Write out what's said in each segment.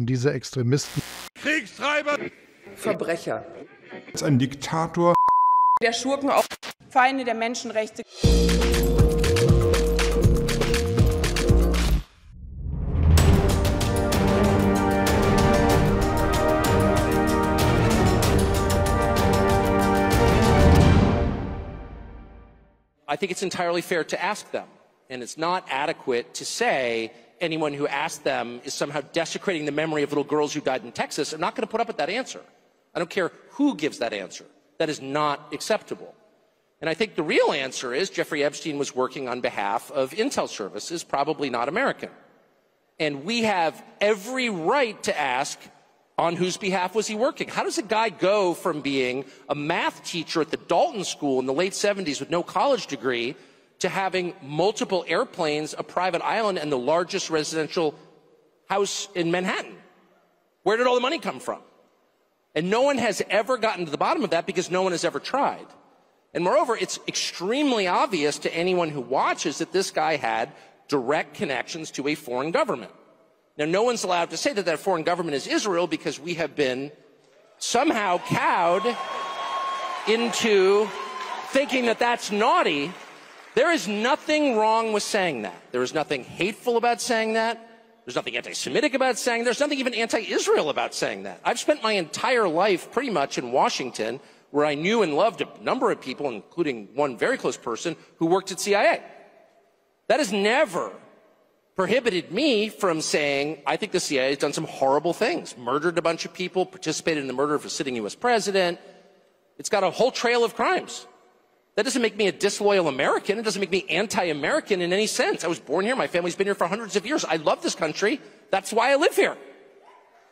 Diese Extremisten. Kriegstreiber. Verbrecher. Als ein Diktator. Der Schurken auch Feinde der Menschenrechte. I think it's entirely fair to ask them, and it's not adequate to say anyone who asked them is somehow desecrating the memory of little girls who died in Texas. I'm not going to put up with that answer. I don't care who gives that answer. That is not acceptable. And I think the real answer is Jeffrey Epstein was working on behalf of intel services, probably not American. And we have every right to ask, on whose behalf was he working? How does a guy go from being a math teacher at the Dalton School in the late 70s with no college degree to having multiple airplanes, a private island, and the largest residential house in Manhattan? Where did all the money come from? And no one has ever gotten to the bottom of that because no one has ever tried. And moreover, it's extremely obvious to anyone who watches that this guy had direct connections to a foreign government. Now, no one's allowed to say that that foreign government is Israel because we have been somehow cowed into thinking that that's naughty. There is nothing wrong with saying that. There is nothing hateful about saying that. There's nothing anti-Semitic about saying that. There's nothing even anti-Israel about saying that. I've spent my entire life pretty much in Washington, where I knew and loved a number of people, including one very close person who worked at CIA. That has never prohibited me from saying, I think the CIA has done some horrible things, murdered a bunch of people, participated in the murder of a sitting U.S. president. It's got a whole trail of crimes. That doesn't make me a disloyal American. It doesn't make me anti-American in any sense. I was born here. My family's been here for hundreds of years. I love this country. That's why I live here.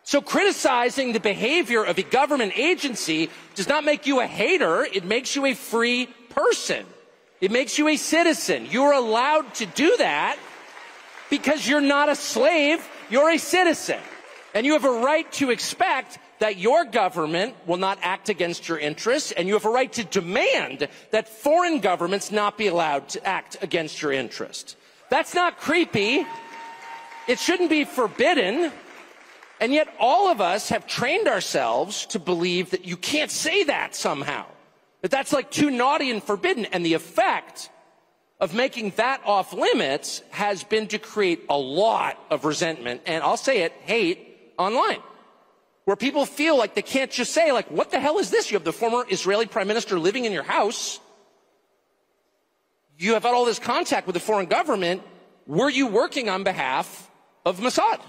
So criticizing the behavior of a government agency does not make you a hater. It makes you a free person. It makes you a citizen. You're allowed to do that because you're not a slave. You're a citizen. And you have a right to expect that your government will not act against your interests, and you have a right to demand that foreign governments not be allowed to act against your interests. That's not creepy. It shouldn't be forbidden. And yet all of us have trained ourselves to believe that you can't say that somehow, that that's like too naughty and forbidden. And the effect of making that off limits has been to create a lot of resentment, and I'll say it, hate online, where people feel like they can't just say, like, what the hell is this? You have the former Israeli prime minister living in your house. You have had all this contact with the foreign government. Were you working on behalf of Mossad?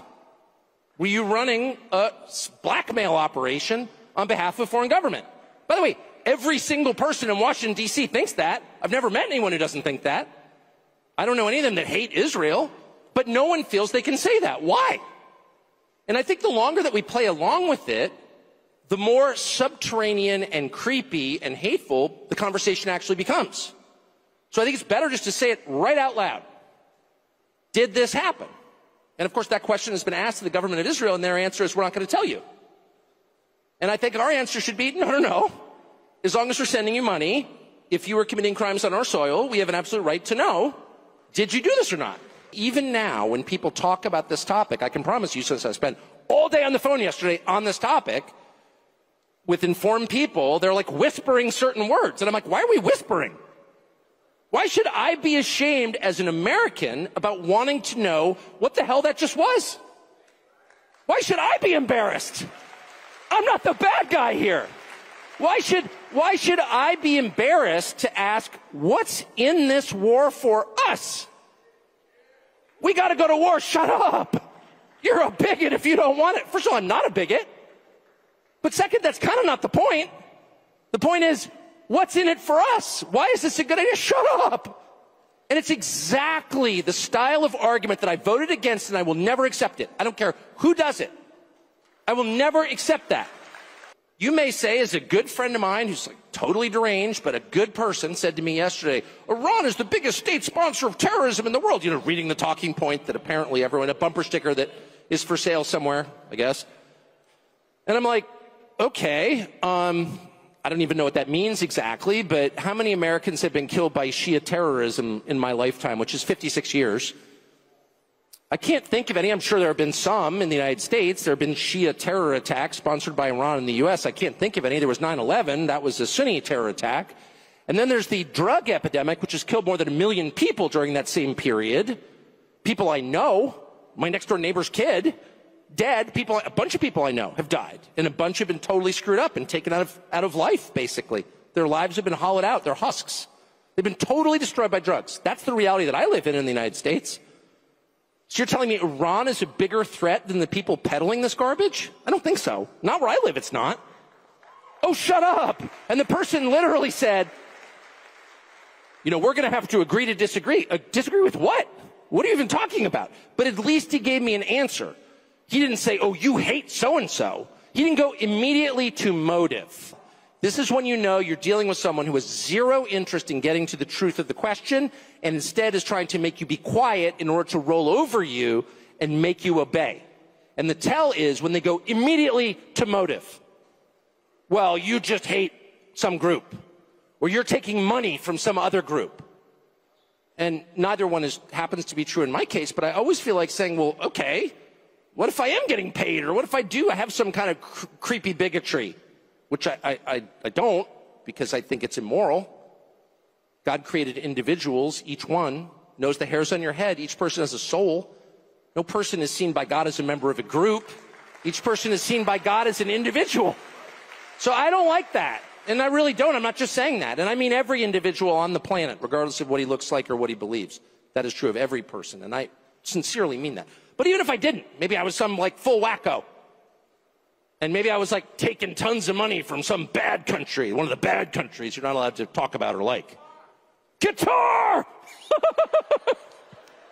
Were you running a blackmail operation on behalf of foreign government? By the way, every single person in Washington, D.C. thinks that. I've never met anyone who doesn't think that. I don't know any of them that hate Israel, but no one feels they can say that. Why? And I think the longer that we play along with it, the more subterranean and creepy and hateful the conversation actually becomes. So I think it's better just to say it right out loud. Did this happen? And of course that question has been asked to the government of Israel, and their answer is, we're not going to tell you. And I think our answer should be, no. As long as we're sending you money, if you were committing crimes on our soil, we have an absolute right to know, did you do this or not? Even now, when people talk about this topic, I can promise you, since I spent all day on the phone yesterday on this topic with informed people, they're like whispering certain words. And I'm like, why are we whispering? Why should I be ashamed as an American about wanting to know what the hell that just was? Why should I be embarrassed? I'm not the bad guy here. Why should I be embarrassed to ask, what's in this war for us? We got to go to war. Shut up. You're a bigot if you don't want it. First of all, I'm not a bigot. But second, that's kind of not the point. The point is, what's in it for us? Why is this a good idea? Shut up. And it's exactly the style of argument that I voted against, and I will never accept it. I don't care who does it. I will never accept that. You may say, as a good friend of mine who's like totally deranged, but a good person, said to me yesterday, Iran is the biggest state sponsor of terrorism in the world. You know, reading the talking point that apparently everyone, a bumper sticker that is for sale somewhere, I guess. And I'm like, okay, I don't even know what that means exactly, but how many Americans have been killed by Shia terrorism in my lifetime, which is 56 years? I can't think of any. I'm sure there have been some in the United States. There have been Shia terror attacks sponsored by Iran in the U.S. I can't think of any. There was 9/11. That was a Sunni terror attack. And then there's the drug epidemic, which has killed more than 1 million people during that same period. People I know, my next-door neighbor's kid, dead. People, a bunch of people I know have died. And a bunch have been totally screwed up and taken out of life, basically. Their lives have been hollowed out. They're husks. They've been totally destroyed by drugs. That's the reality that I live in the United States. So you're telling me Iran is a bigger threat than the people peddling this garbage? I don't think so. Not where I live, it's not. Oh, shut up. And the person literally said, you know, we're going to have to agree to disagree. Disagree with what? What are you even talking about? But at least he gave me an answer. He didn't say, oh, you hate so-and-so. He didn't go immediately to motive. This is when you know you're dealing with someone who has zero interest in getting to the truth of the question and instead is trying to make you be quiet in order to roll over you and make you obey. And the tell is when they go immediately to motive. Well, you just hate some group, or you're taking money from some other group. And neither one happens to be true in my case, but I always feel like saying, well, okay, what if I am getting paid? Or what if I have some kind of creepy bigotry? Which I don't, because I think it's immoral. God created individuals. Each one knows the hairs on your head. Each person has a soul. No person is seen by God as a member of a group. Each person is seen by God as an individual. So I don't like that. And I really don't. I'm not just saying that. And I mean every individual on the planet, regardless of what he looks like or what he believes. That is true of every person. And I sincerely mean that. But even if I didn't, maybe I was some like full wacko. And maybe I was like taking tons of money from some bad country, one of the bad countries you're not allowed to talk about or like. Qatar!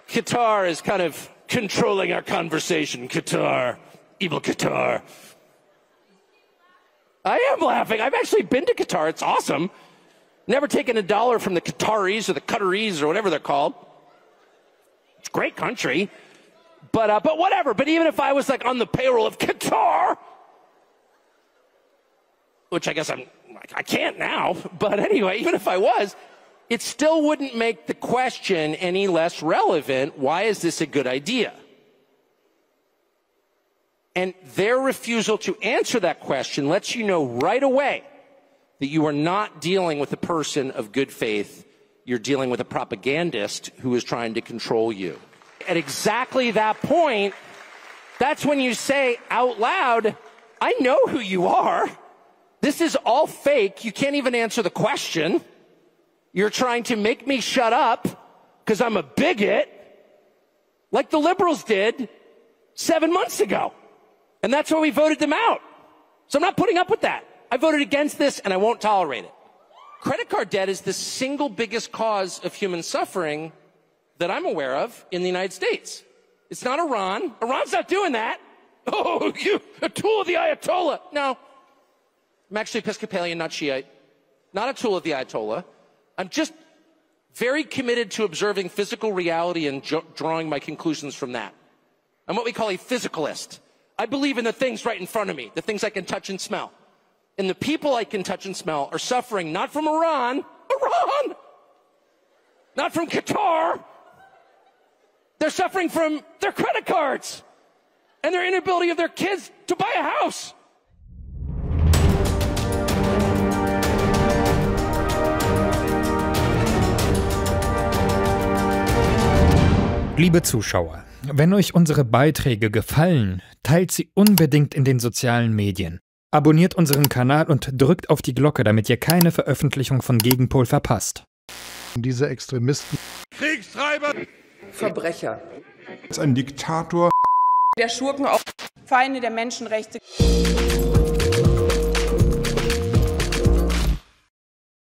Qatar is kind of controlling our conversation. Qatar. Evil Qatar. I am laughing. I've actually been to Qatar. It's awesome. Never taken $1 from the Qataris or the Qataris or whatever they're called. It's a great country. But whatever. But even if I was like on the payroll of Qatar, which I guess I can't now, but anyway, even if I was, it still wouldn't make the question any less relevant. Why is this a good idea? And their refusal to answer that question lets you know right away that you are not dealing with a person of good faith. You're dealing with a propagandist who is trying to control you. At exactly that point, that's when you say out loud, I know who you are. This is all fake. You can't even answer the question. You're trying to make me shut up because I'm a bigot, like the liberals did 7 months ago. And that's why we voted them out. So I'm not putting up with that. I voted against this, and I won't tolerate it. Credit card debt is the single biggest cause of human suffering that I'm aware of in the United States. It's not Iran. Iran's not doing that. Oh, you, a tool of the Ayatollah. No. I'm actually Episcopalian, not Shiite. Not a tool of the Ayatollah. I'm just very committed to observing physical reality and drawing my conclusions from that. I'm what we call a physicalist. I believe in the things right in front of me, the things I can touch and smell. And the people I can touch and smell are suffering not from Iran, not from Qatar. They're suffering from their credit cards and their inability of their kids to buy a house. Liebe Zuschauer, wenn euch unsere Beiträge gefallen, teilt sie unbedingt in den sozialen Medien. Abonniert unseren Kanal und drückt auf die Glocke, damit ihr keine Veröffentlichung von Gegenpol verpasst. Diese Extremisten, Kriegstreiber, Verbrecher, als ein Diktator, der Schurken, Feinde der Menschenrechte.